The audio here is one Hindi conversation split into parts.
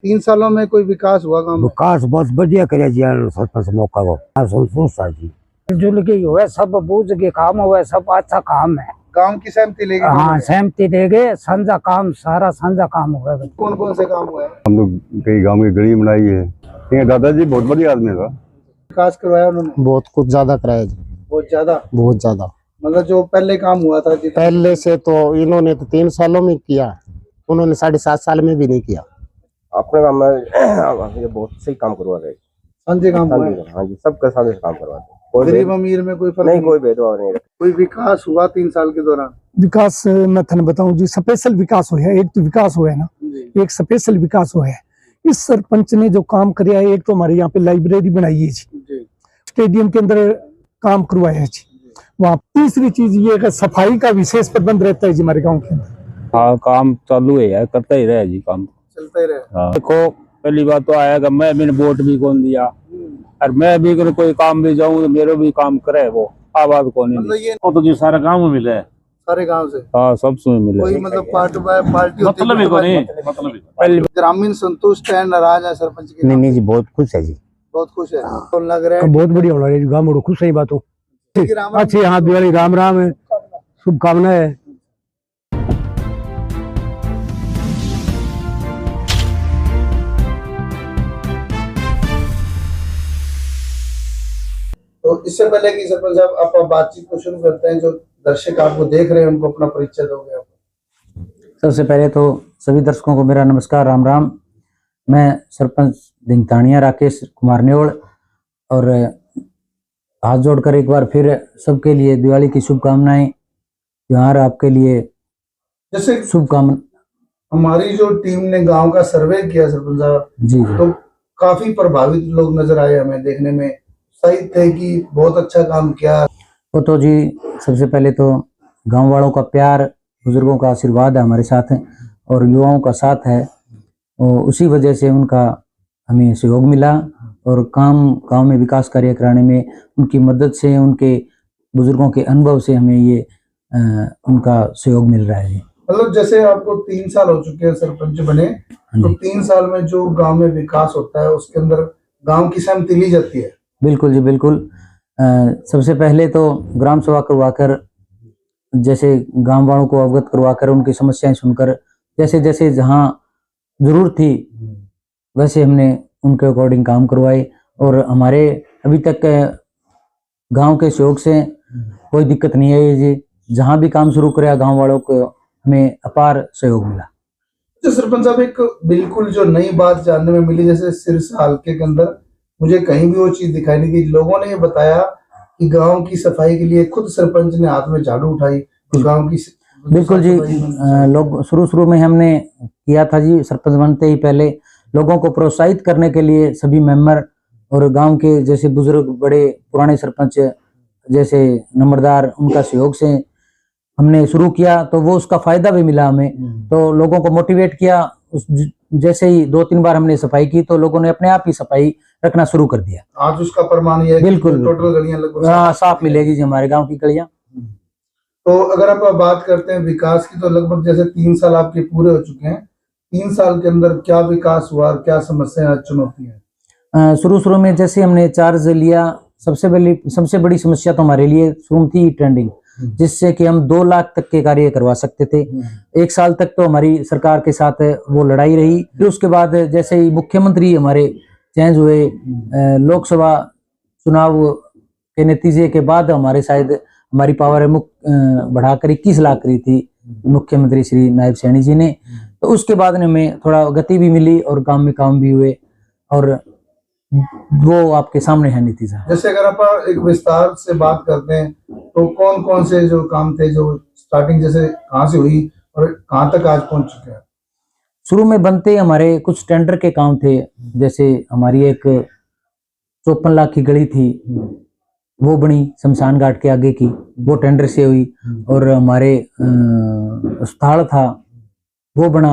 3 सालों में कोई विकास हुआ गांव में? विकास बहुत बढ़िया करे जी सरपंच मौका को संतोष जी जो लगे हुए सब बूझ के काम हुआ सब अच्छा काम है। गांव की सहमति लेके? हाँ सहमति लेके साझा काम सारा साझा काम हुआ है। कौन कौन से काम हुआ है? हम लोग कई गांव की गली बनाई है। ये दादाजी बहुत बढ़िया आदमी था। विकास करवाया उन्होंने? बहुत कुछ ज्यादा कराया जी। बहुत ज्यादा? बहुत ज्यादा। मतलब जो पहले काम हुआ था पहले से तो इन्होंने तो 3 सालों में किया, उन्होंने 7.5 साल में भी नहीं किया। अपने काम में ये बहुत सही काम करवा रहे। संजय काम हुआ है? हाँ जी, सबके सामने काम करवाते। गरीब अमीर में कोई फर्क नहीं, कोई भेदभाव नहीं। कोई विकास हुआ 3 साल के दौरान? विकास मैं थाने बताऊं जी, स्पेशल विकास हुआ है। एक तो विकास हुआ है ना, एक स्पेशल विकास हुआ है। इस सरपंच ने जो काम किया है, एक तो हमारे यहाँ पे लाइब्रेरी बनाई है जी, स्टेडियम के अंदर काम करवाया है जी। वहाँ तीसरी चीज ये है सफाई का विशेष प्रबंध रहता है जी हमारे गाँव के अंदर। हाँ काम चालू है यार, करता ही रहे जी, काम चलता ही रहे। हाँ। देखो पहली बात तो आएगा, मैंने वोट भी कौन दिया और मैं भी कोई काम भी जाऊँ मेरे भी काम करे, वो आवाज कौन नहीं। वो तो जी सारा गाँव में मिले, सारे गांव से? हाँ सबसे मिले। कोई मतलब पार्टी मतलब ही को नहीं, मतलब ग्रामीण संतुष्ट है, नाराज है सरपंच के? नहीं जी बहुत खुश है जी, बहुत खुश है। तो लग रहा है बहुत बढ़िया हो रहा है गाँव में, खुश है बात हो अच्छी। हाँ दिवाली राम राम है, शुभकामनाएं है। तो इससे पहले कि सरपंच साहब आप बातचीत को शुरू करते हैं, जो दर्शक आपको देख रहे हैं उनको अपना परिचय दोगे आप? सबसे पहले तो सभी दर्शकों को मेरा नमस्कार, राम राम। मैं सरपंच धिंगतानिया राकेश कुमार नेवल, और हाथ जोड़कर एक बार फिर सबके लिए दिवाली की शुभकामनाएं। त्योहार आपके लिए जैसे शुभकामना। हमारी जो टीम ने गांव का सर्वे किया सरपंच साहब जी तो काफी प्रभावित लोग नजर आए हमें देखने में, सही थे कि बहुत अच्छा काम किया? वो तो जी सबसे पहले तो गांव वालों का प्यार, बुजुर्गों का आशीर्वाद है हमारे साथ है और युवाओं का साथ है, और उसी वजह से उनका हमें सहयोग मिला और गांव में विकास कार्य कराने में उनकी मदद से, उनके बुजुर्गों के अनुभव से हमें ये उनका सहयोग मिल रहा है। मतलब जैसे आपको 3 साल हो चुके हैं सरपंच बने, तो 3 साल में जो गांव में विकास होता है उसके अंदर गांव की सहमति ली जाती है? बिल्कुल जी बिल्कुल। सबसे पहले तो ग्राम सभा करवाकर, जैसे गांव वालों को अवगत करवाकर, उनकी समस्याएं सुनकर, जैसे जैसे जहां जरूरत थी वैसे हमने उनके अकॉर्डिंग काम करवाए, और हमारे अभी तक गांव के सहयोग से कोई दिक्कत नहीं आई जी। जहां भी काम शुरू कराया गांव वालों को हमें अपार सहयोग मिला। तो सरपंच साहब एक बिल्कुल जो नई बात जानने में मिली, जैसे सिरसा हल्के के अंदर मुझे कहीं भी वो चीज दिखाई नहीं दी। लोगों ने ये बताया कि गांव की सफाई के लिए खुद सरपंच ने हाथ में झाड़ू उठाई, तो गांव की बिल्कुल जी। लोग शुरू में हमने किया था जी, सरपंच बनते ही पहले लोगों को प्रोत्साहित करने के लिए सभी मेंबर और गांव के जैसे बुजुर्ग बड़े पुराने सरपंच जैसे नंबरदार, उनका सहयोग से हमने शुरू किया, तो वो उसका फायदा भी मिला हमें। तो लोगों को मोटिवेट किया, जैसे ही 2-3 बार हमने सफाई की तो लोगों ने अपने आप ही सफाई रखना शुरू कर दिया। आज उसका प्रमाण ये है बिल्कुल टोटल गलियां लगभग साफ मिलेगी जी हमारे गांव की गलियां। तो अगर आप बात करते हैं विकास की, तो लगभग जैसे 3 साल आपके पूरे हो चुके हैं, 3 साल के अंदर क्या विकास हुआ, क्या समस्याएं चुनौती है? शुरू में जैसे हमने चार्ज लिया, सबसे बड़ी समस्या तो हमारे लिए शुरू थी ट्रेंडिंग, जिससे कि हम 2 लाख तक के कार्य करवा सकते थे। 1 साल तक तो हमारी सरकार के साथ वो लड़ाई रही। फिर उसके बाद जैसे ही मुख्यमंत्री हमारे चेंज हुए, लोकसभा चुनाव के नतीजे के बाद हमारे शायद हमारी पावर बढ़ाकर 21 लाख करी थी मुख्यमंत्री श्री नायब सैनी जी ने। तो उसके बाद हमें थोड़ा गति भी मिली और काम में काम भी हुए, और वो आपके सामने है नतीजा। जैसे अगर आप एक विस्तार से बात करते हैं तो कौन कौन से जो काम थे, जो स्टार्टिंग जैसे कहाँ से हुई और कहाँ तक आज पहुंच चुके हैं? शुरू में बनते हमारे कुछ टेंडर के काम थे, जैसे हमारी एक 54 लाख की गली थी, वो बनी शमशान घाट के आगे की, वो टेंडर से हुई। और हमारे अस्पताल था वो बना,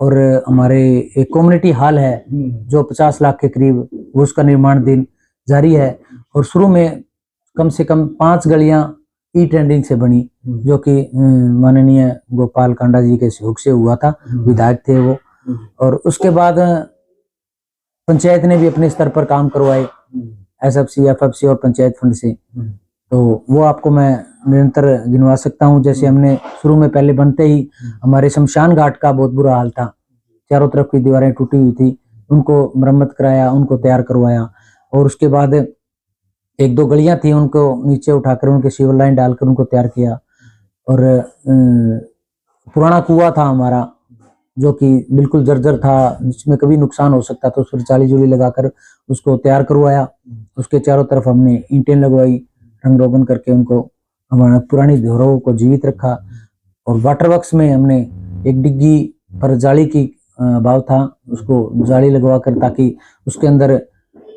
और हमारे एक कम्युनिटी हॉल है जो 50 लाख के करीब, उसका निर्माण दिन जारी है। और शुरू में कम से कम 5 गलियां ई टेंडिंग से बनी, जो कि माननीय गोपाल कांडा जी के सहयोग से हुआ था, विधायक थे वो। और उसके बाद पंचायत ने भी अपने स्तर पर काम करवाए, SFC, FFC और पंचायत फंड से। तो वो आपको मैं निरंतर गिनवा सकता हूँ। जैसे हमने शुरू में पहले बनते ही हमारे शमशान घाट का बहुत बुरा हाल था, चारों तरफ की दीवारें टूटी हुई थी, उनको मरम्मत कराया, उनको तैयार करवाया। और उसके बाद एक दो गलियां थी, उनको नीचे उठाकर उनके सीवर लाइन डालकर उनको तैयार किया। और पुराना कुआं था हमारा जो कि बिल्कुल जर्जर था, जिसमें कभी नुकसान हो सकता था, उस पर जाली जुली लगाकर उसको तैयार करवाया। उसके चारों तरफ हमने ईंटें लगवाई, रंग रोगन करके उनको हमारा पुरानी धरोहर को जीवित रखा। और वाटर वर्क्स में हमने एक डिग्गी पर जाली की भाव था, उसको जाली लगवा कर ताकि उसके अंदर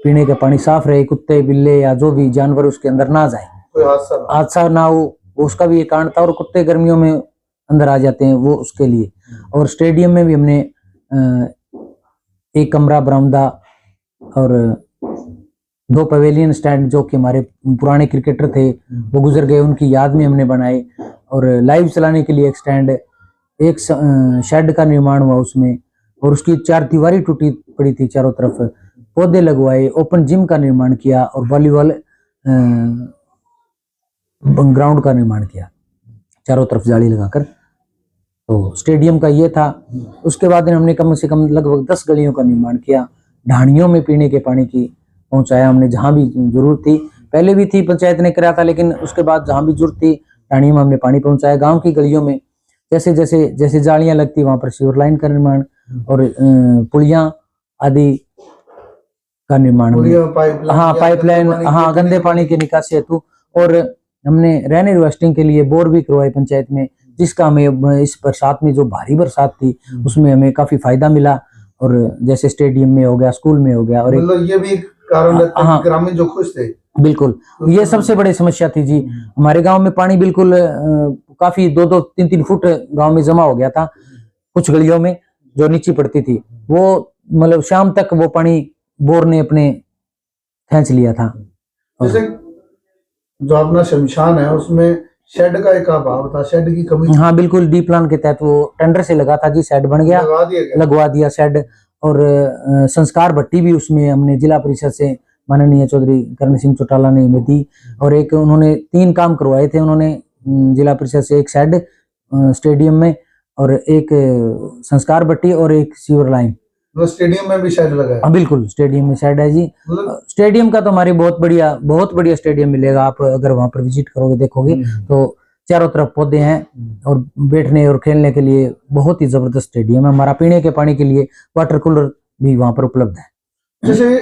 पीने का पानी साफ रहे, कुत्ते बिल्ले या जो भी जानवर उसके अंदर ना जाए, कोई हादसा ना हो, उसका भी एक कारण था। और कुत्ते गर्मियों में अंदर आ जाते हैं, वो उसके लिए। और स्टेडियम में भी हमने एक कमरा, बरामदा और 2 पवेलियन स्टैंड जो कि हमारे पुराने क्रिकेटर थे वो गुजर गए, उनकी याद में हमने बनाए। और लाइव चलाने के लिए एक स्टैंड, एक शेड का निर्माण हुआ उसमें, और उसकी 4 दीवारी टूटी पड़ी थी चारों तरफ, पौधे लगवाए, ओपन जिम का निर्माण किया और वॉलीबॉल ग्राउंड का निर्माण किया चारों तरफ जाली लगाकर। तो स्टेडियम का ये था। उसके बाद हमने कम से कम लगभग 10 गलियों का निर्माण किया, ढाणियों में पीने के पानी की पहुंचाया हमने जहां भी जरूरत थी। पहले भी थी, पंचायत ने कराया था, लेकिन उसके बाद जहां भी जरूरत थी ढाणियों में हमने पानी पहुंचाया। गांव की गलियों में जैसे जैसे जैसे जालियां लगती वहां पर सीवर लाइन का निर्माण और पुलियां आदि का निर्माण, पाइपलाइन, गंदे पानी के निकासी हेतु। और हमने रेन हार्वेस्टिंग के लिए बोर भी करवाए पंचायत में, जिसका हमें इस बरसात में जो भारी बरसात थी उसमें हमें काफी फायदा मिला। और जैसे स्टेडियम में हो गया, स्कूल में हो गया। और मतलब ये भी एक कारण रहता है कि ग्रामीण जो खुश थे। बिल्कुल, ये सबसे बड़ी समस्या थी जी। हमारे गांव में पानी बिल्कुल काफी 2-2, 3-3 फुट गांव में जमा हो गया था, कुछ गलियों में जो नीचे पड़ती थी, वो मतलब शाम तक वो पानी बोर ने अपने खींच लिया था। जैसे जो अपना शमशान है उसमें शेड का एक अभाव था, शेड की कमी। हाँ बिल्कुल, डी प्लान के तहत वो टेंडर से लगा था जी, शेड बन गया, लगवा दिया शेड। और संस्कार भट्टी भी उसमें हमने जिला परिषद से माननीय चौधरी करण सिंह चौटाला ने हमें दी। और एक उन्होंने 3 काम करवाए थे उन्होंने जिला परिषद से, एक शेड स्टेडियम में और एक संस्कार भट्टी और एक सीवर लाइन। स्टेडियम में भी शेड लगा है? हाँ बिल्कुल, स्टेडियम में शेड है जी। स्टेडियम का तो हमारी बहुत बढ़िया स्टेडियम मिलेगा। आप अगर वहां पर विजिट करोगे, देखोगे तो चारों तरफ पौधे हैं और बैठने और खेलने के लिए बहुत ही जबरदस्त स्टेडियम है। हमारा पीने के पानी के लिए वाटर कूलर भी वहां पर उपलब्ध है। जैसे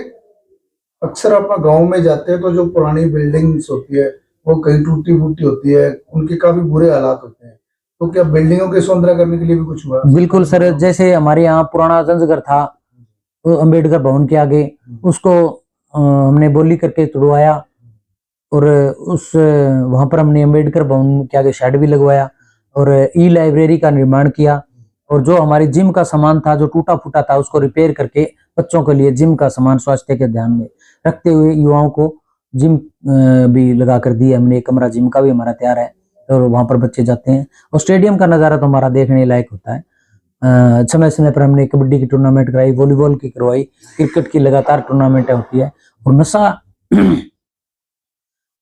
अक्सर अपना गांव में जाते हैं तो जो पुरानी बिल्डिंग्स होती है वो कहीं टूटी फूटी होती है, उनके काफी बुरे हालात होते हैं। तो क्या बिल्डिंगों के सौंदर्य करने के लिए भी कुछ हुआ? बिल्कुल सर, जैसे हमारे यहाँ पुराना जंजघर था अम्बेडकर भवन के आगे, उसको हमने बोली करके तुड़वाया और वहां पर हमने अम्बेडकर भवन के आगे शेड भी लगवाया और ई लाइब्रेरी का निर्माण किया। और जो हमारी जिम का सामान था जो टूटा फूटा था उसको रिपेयर करके बच्चों के लिए जिम का सामान स्वास्थ्य के ध्यान में रखते हुए युवाओं को जिम भी लगा कर दिया हमने। एक कमरा जिम का भी हमारा तैयार है और वहां पर बच्चे जाते हैं। और स्टेडियम का नज़ारा तो हमारा देखने लायक होता है। समय समय पर हमने कबड्डी की टूर्नामेंट कराई, वॉलीबॉल की करवाई, क्रिकेट की लगातार टूर्नामेंट होती है। और नशा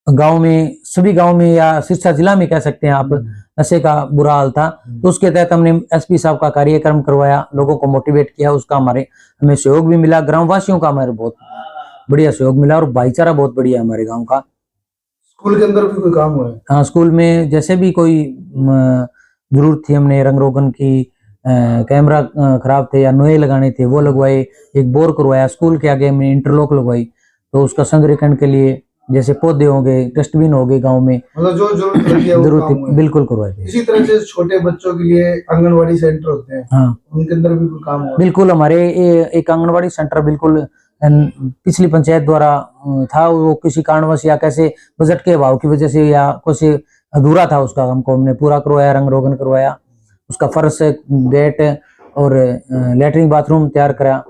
गांव में, सभी गांव में या सिरसा जिला में कह सकते हैं आप, नशे का बुरा हाल था। तो उसके तहत हमने एसपी साहब का कार्यक्रम करवाया, लोगों को मोटिवेट किया, उसका हमें सहयोग भी मिला। ग्रामवासियों का हमारे बहुत बढ़िया सहयोग मिला और भाईचारा बहुत बढ़िया है हमारे गाँव का। स्कूल के अंदर भी कोई काम हुआ है? हाँ, स्कूल में जैसे भी कोई जरूरत थी, हमने रंग रोगन की, कैमरा खराब थे या नोए लगाने थे वो लगवाए, एक बोर करवाया, स्कूल के आगे हमने इंटरलॉक लगवाई। तो उसका संरक्षण के लिए जैसे पौधे हो गए, डस्टबिन हो गए गांव में, मतलब जो जरूरत लगी है जरूरत बिल्कुल करवाए थे। इसी तरह से छोटे बच्चों के लिए आंगनवाड़ी सेंटर होते हैं, हाँ उनके अंदर भी कोई काम हुआ? बिल्कुल, हमारे एक आंगनवाड़ी सेंटर बिल्कुल पिछली पंचायत द्वारा था, वो किसी कारणवश या कैसे बजट के अभाव की वजह से या कुछ अधूरा था, उसका हमने पूरा करवाया, रंग रोगन करवाया, उसका फर्श, गेट और लैट्रिन बाथरूम तैयार करा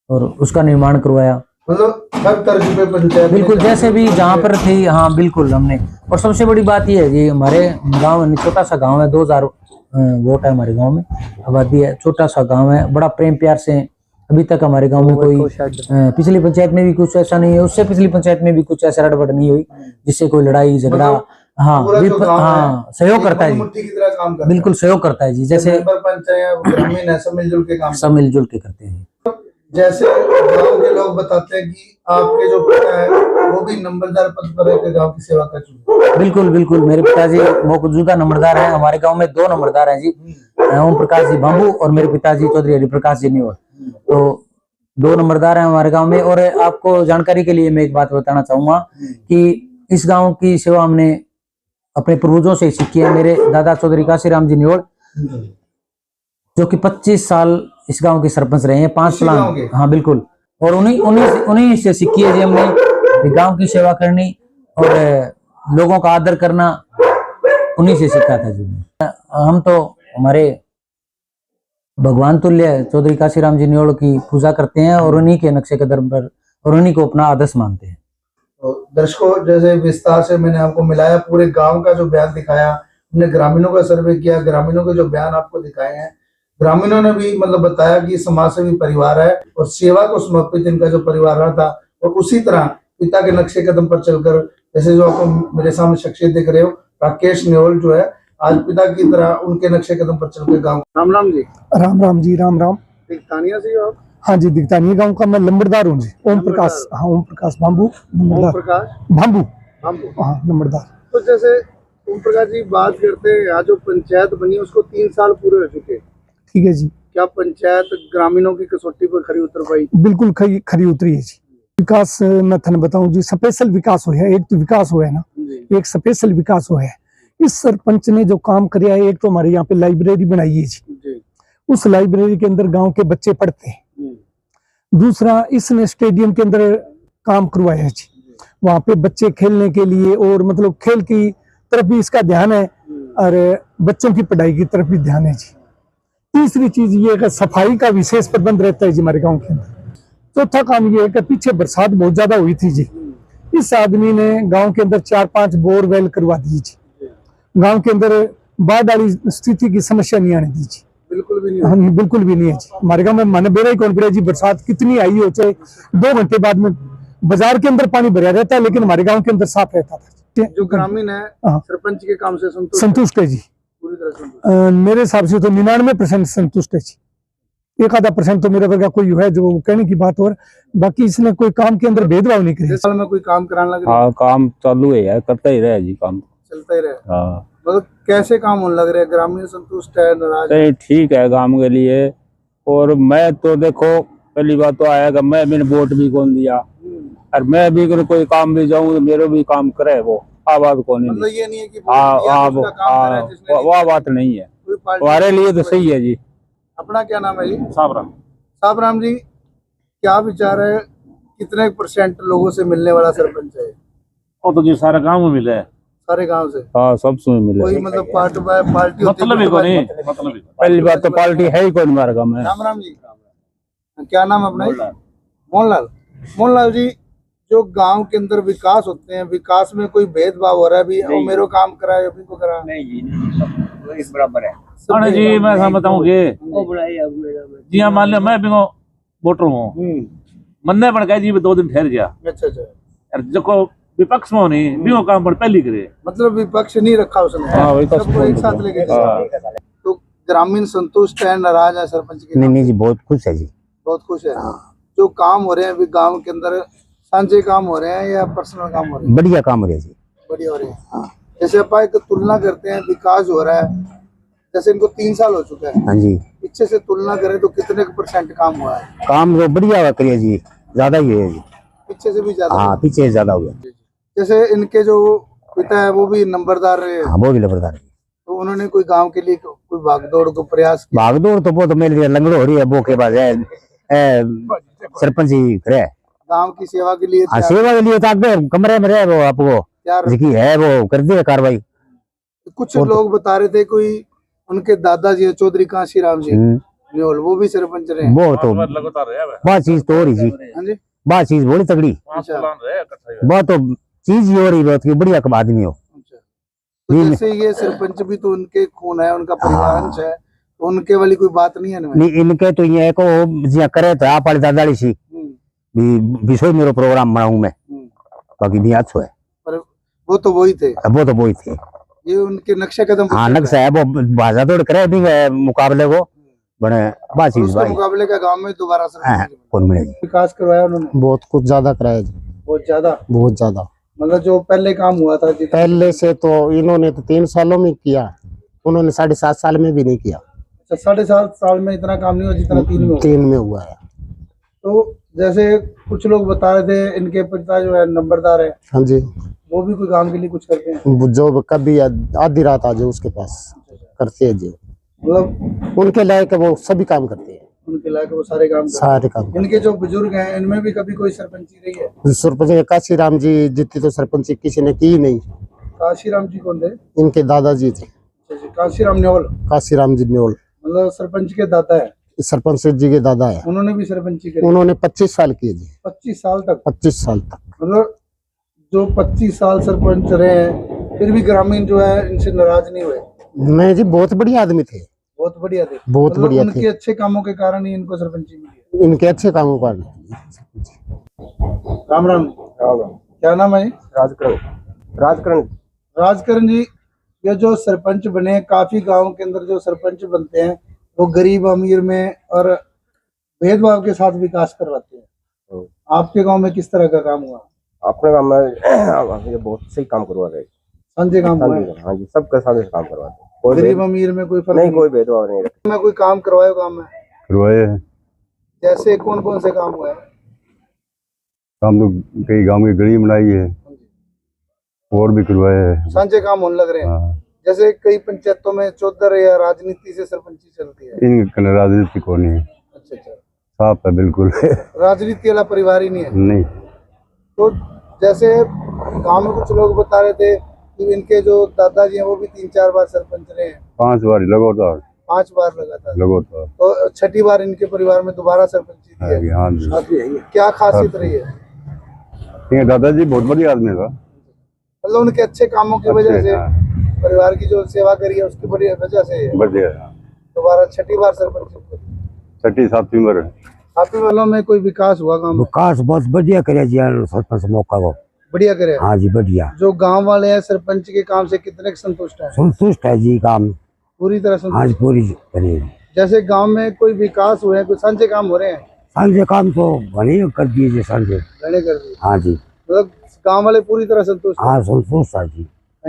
और उसका निर्माण करवाया। मतलब हर तर्ज पे पंचायत बिल्कुल जैसे भी जहाँ पर थी, हाँ बिल्कुल हमने। और सबसे बड़ी बात यह है जी, हमारे गांव छोटा सा गांव है, 2000 वोट है हमारे गांव में, आबादी है, छोटा सा गांव है, बड़ा प्रेम प्यार से अभी तक हमारे गांव में कोई पिछली पंचायत में भी कुछ ऐसा नहीं है, उससे पिछली पंचायत में भी कुछ ऐसा रड़बड़ नहीं हुई जिससे कोई लड़ाई झगड़ा। हाँ पूरा जो गांव हाँ है, सहयोग एक करता है जी, मुट्ठी की तरह काम करता है। बिल्कुल सहयोग करता है जी। जैसे मेंबर पंचायत ग्रामीण है, सब मिलजुल के काम। सब मिलजुल के करते हैं। जैसे गांव के लोग बताते हैं कि आपके जो पिता है वो भी नंबरदार पद पर रहकर गांव की सेवा कर चुके हैं। बिल्कुल बिल्कुल, मेरे पिताजी मौजूदा नंबरदार हैं। हमारे गांव में 2 नंबरदार हैं जी, ओम प्रकाश जी बांबू और मेरे पिताजी चौधरी हरिप्रकाश जी नियोल। तो 2 नंबरदार हैं हमारे गांव में। और आपको जानकारी के लिए मैं एक बात बताना चाहूंगा कि इस गांव की सेवा हमने अपने पूर्वजों से सीखी है। मेरे दादा चौधरी काशीराम जी नियोल जो कि 25 साल इस गांव के सरपंच रहे हैं, 5 साल। हाँ बिल्कुल, और उन्हीं से सीखी है जी हमने गांव की सेवा करनी और लोगों का आदर करना, उन्हीं से सीखा था जी। हम तो हमारे भगवान तुल्य चौधरी काशीराम जी नियोल की पूजा करते हैं और उन्हीं के नक्शे कदम पर और उन्हीं को अपना आदर्श मानते हैं। तो दर्शकों, जैसे विस्तार से मैंने आपको मिलाया, पूरे गांव का जो बयान दिखाया, हमने ग्रामीणों का सर्वे किया, ग्रामीणों के जो बयान आपको दिखाए हैं, ग्रामीणों ने भी मतलब बताया कि समाज सेवी परिवार है और सेवा को समर्पित इनका जो परिवार रहा था। और उसी तरह पिता के नक्शे कदम पर चलकर, जैसे जो आपको मेरे सामने शख्सियत देख रहे हो, राकेश नियोल जो है आज पिता की तरह उनके नक्शे कदम पर चलकर गाँव। राम राम जी। राम राम जी, राम राम। दिगतानिया से हो आप? हाँ जी, दिगतानिया गांव का मैं नंबरदार हूँ जी। ओम प्रकाश, हाँ ओम प्रकाश बांबू नंबरदार। प्रकाश बांबू, बांबू, हाँ नंबरदार। तो जैसे ओम प्रकाश जी बात करते हैं, यहाँ जो पंचायत बनी उसको 3 साल पूरे हो चुके, ठीक है जी। क्या पंचायत ग्रामीणों की कसौटी पर खरी उतर पाई? बिल्कुल खरी उतरी है जी। विकास मैं थने बताऊं जी, स्पेशल विकास हुआ है। एक तो विकास हुआ है ना, एक स्पेशल विकास हुआ है। इस सरपंच ने जो काम किया है, एक तो हमारे यहाँ पे लाइब्रेरी बनाई है जी, उस लाइब्रेरी के अंदर गांव के बच्चे पढ़ते हैं। दूसरा, इसने स्टेडियम के अंदर काम करवाया है जी, वहाँ पे बच्चे खेलने के लिए और मतलब खेल की तरफ भी इसका ध्यान है और बच्चों की पढ़ाई की तरफ भी ध्यान है जी। तीसरी चीज ये है कि सफाई का विशेष प्रबंध रहता है जी हमारे गांव के अंदर। चौथा काम ये है कि पीछे बरसात बहुत ज्यादा हुई थी जी, इस आदमी ने गांव के अंदर 4-5 बोरवेल करवा दी जी। गांव के अंदर बाढ़ वाली स्थिति की समस्या नहीं आने दी जी, बिल्कुल भी नहीं। बिल्कुल भी नहीं है जी। हमारे गांव में मन बेरा ही कौन पड़ा जी, बरसात कितनी आई हो, चाहे 2 घंटे बाद में बाजार के अंदर पानी भरा रहता है, लेकिन हमारे गांव के अंदर साफ रहता था। जो ग्रामीण है सरपंच के काम से संतुष्ट है जी, पूरी तरह संतुष्ट। मेरे हिसाब से तो 99% संतुष्ट है जी। 1-आधा% तो मेरा वर्गा कोई है जो कहने की बात, और बाकी इसने कोई काम के अंदर भेदभाव नहीं किया। साल में कोई काम कराने लग रहा है? हाँ काम चालू है यार, करता ही रहे जी, काम चलता ही रहे। हाँ मतलब कैसे काम होने लग रहे हैं? ग्रामीण संतुष्ट है, नाराज है? नहीं ठीक है काम के लिए। और मैं तो देखो पहली बात तो आएगा, मैंने वोट भी कौन दिया और मैं भी कोई काम भी जाऊँ मेरे भी काम करे वो, आवाज कौन मतलब ये नहीं है कि वह बात नहीं है, हमारे लिए तो सही है जी। अपना क्या नाम है जी? साबराम। साबराम जी, क्या विचार है, कितने % लोगों से मिलने वाला सरपंच है? वो तो जी सारे गांव में मिले है, सारे गांव से। हाँ सबसे मिले। कोई मतलब पार्टी मतलब ही कोई नहीं, मतलब ही पहली बात तो पार्टी है ही कौन हमारे गाँव में। राम राम जी, क्या नाम अपना? मोहनलाल। मोहनलाल जी, जो गांव के अंदर विकास होते हैं, विकास में कोई भेदभाव हो रहा है? अभी वो मेरे काम करा है, अभी को करा नहीं जी, नहीं इस बराबर है। अरे जी मैं बताऊंगे जी, हाँ मान लो मैं भी वोटर हूँ, मन्ने बन गया जी 2 दिन ठहर गया। अच्छा अच्छा। और जो विपक्ष में नहीं भी वो काम पर पहली करे, मतलब विपक्ष नहीं रखा उसने, सबको एक साथ लेके चला। तो ग्रामीण संतुष्ट है, नाराज है सरपंच के? नहीं जी, बहुत खुश है जी, बहुत खुश है। जो काम हो रहे हैं अभी गांव के अंदर, सांझे काम हो रहे हैं या पर्सनल काम हो रहे हैं? बढ़िया काम हो रहा है जी, बढ़िया हो रहे हैं। जैसे अपन एक तुलना करते हैं, विकास हो रहा है, जैसे इनको 3 साल हो चुका है, हाँ जी, पीछे से तुलना करें तो कितने % काम हुआ है? काम जो बढ़िया हुआ करिए जी, ज्यादा ही है जी, पीछे से भी ज्यादा? हाँ पीछे ज्यादा हुआ। जैसे इनके जो पिता है वो भी नंबरदार रहे, हाँ वो भी नंबरदार है, तो उन्होंने कोई गांव के लिए कोई भागदौड़ को प्रयास किया? भागदौड़ तो बहुत मेरे लिए लंगड़ हो रही है, वो के बाद सरपंच ही करे गांव की सेवा के लिए। हाँ सेवा के लिए तो आगे कमरे में रहे वो आपको जिकी है वो कर दे कार्रवाई। कुछ लोग बता रहे थे कोई उनके दादाजी चौधरी काशीराम जी नियोल, वो भी सरपंच रहे। वो तो बात चीज तो हो रही जी, बात चीज बड़ी तगड़ी, बात तो चीज ही हो रही, बहुत बढ़िया आदमी हो। तो जैसे ये सरपंच भी तो उनके खून है, उनका परिवार है, उनके वाली कोई बात नहीं है ना? नहीं इनके तो ये को जिया करे तो आप वाली दादाड़ी सी भी विषय मेरो प्रोग्राम बनाऊं मैं बाकी भी अच्छो है पर वो तो वही थे, वो तो वही थे। ये उनके नक्शा कदम हाँ नक्शा है वो भाषा तोड़ करे भी मुकाबले को बने बात चीज भाई मुकाबले का गांव में दोबारा से कौन मिलेगी। विकास करवाया उन्होंने बहुत कुछ ज्यादा कराया जी, बहुत ज्यादा, बहुत ज्यादा। मतलब जो पहले काम हुआ था पहले से तो इन्होंने तो 3 सालों में किया, उन्होंने 7.5 साल में भी नहीं किया। 7.5 साल में इतना काम नहीं हुआ जितना 3 में हुआ है। तो जैसे कुछ लोग बता रहे थे इनके पिता जो है नंबरदार है, हाँ जी, वो भी कोई काम के लिए कुछ करते हैं? जो कभी आधी रात आ जाए उसके पास करते हैं जी, मतलब उनके लायक वो सभी काम करते हैं, उनके लायक वो सारे काम करते सारे काम। हैं। इनके जो बुजुर्ग हैं इनमें भी कभी कोई सरपंची रही है? सरपंच काशी राम जी जितनी तो सरपंच किसी ने की ही नहीं। काशीराम जी कौन थे? इनके दादाजी थे, काशीराम न्योल, काशी राम जी न्योल, मतलब सरपंच के दादा है, सरपंच जी के दादा है। उन्होंने भी सरपंची करी? उन्होंने 25 साल किए जी, 25 साल तक? 25 साल तक। मतलब जो 25 साल सरपंच रहे हैं फिर भी ग्रामीण जो है इनसे नाराज नहीं हुए? नहीं जी, बहुत बढ़िया आदमी थे, बहुत बढ़िया थे, बहुत मतलब बढ़िया उनके थे। अच्छे कामों के कारण ही इनको सरपंची मिली है। इनके अच्छे कामों पर। राम राम, क्या नाम है? राजकरण, राजकरण राजकरण जी, ये जो सरपंच बने काफी गांव के अंदर जो सरपंच बनते हैं वो गरीब अमीर में और भेदभाव के साथ विकास करवाते हैं। आपके गांव में किस तरह का काम हुआ? अपने गाँव में ये बहुत सही काम करवा रहे हैं। संजय काम हुआ है? हाँ जी, सबके साथ काम करवाते हैं, कोई गरीब अमीर में कोई फर्क नहीं, कोई भेदभाव नहीं रखते। मैं कोई काम करवाए गांव में? करवाए हैं जैसे कौन कौन से काम हुए? काम तो कई गांव की गली बनाई है और भी करवाए हैं। संजय काम होने लग रहे हैं। हाँ, जैसे कई पंचायतों में चौधर या राजनीति से सरपंची चलती है। इन राजनीति को नहीं अच्छा अच्छा, साफ है बिल्कुल राजनीति वाला परिवार ही नहीं है। नहीं तो जैसे गांव में कुछ लोग बता रहे थे कि इनके जो दादाजी हैं वो भी 3-4 बार सरपंच रहे हैं। 5 बार लगातार 5 बार लगातार, लगातार। तो 6ठी बार इनके परिवार में दोबारा सरपंची दी है। हाँ जी, क्या खासियत रही है? ये दादाजी बहुत बढ़िया आदमी था, मतलब उनके अच्छे कामों की वजह से, हाँ, परिवार की जो सेवा करी है उसकी बड़ी वजह से बढ़िया। दोबारा 6ठी बार सरपंच। 6ठी 7वीं बार आपके वालों में कोई विकास हुआ गांव में? विकास बहुत बढ़िया करे जी सरपंच मौका को, बढ़िया करे। हाँ जी बढ़िया। जो गांव वाले हैं सरपंच के काम से कितने संतुष्ट हैं? संतुष्ट है जी काम, पूरी तरह हाँ संतुष्ट। जी पूरी करेगी। जैसे गांव में कोई विकास हुए हैं, कुछ सांझे काम हो रहे हैं? सांझे काम तो बने कर दिए जी सांझे, घने कर दिए। हाँ जी, मतलब गांव वाले पूरी तरह संतुष्ट हैं। हाँ संतुष्ट है जी।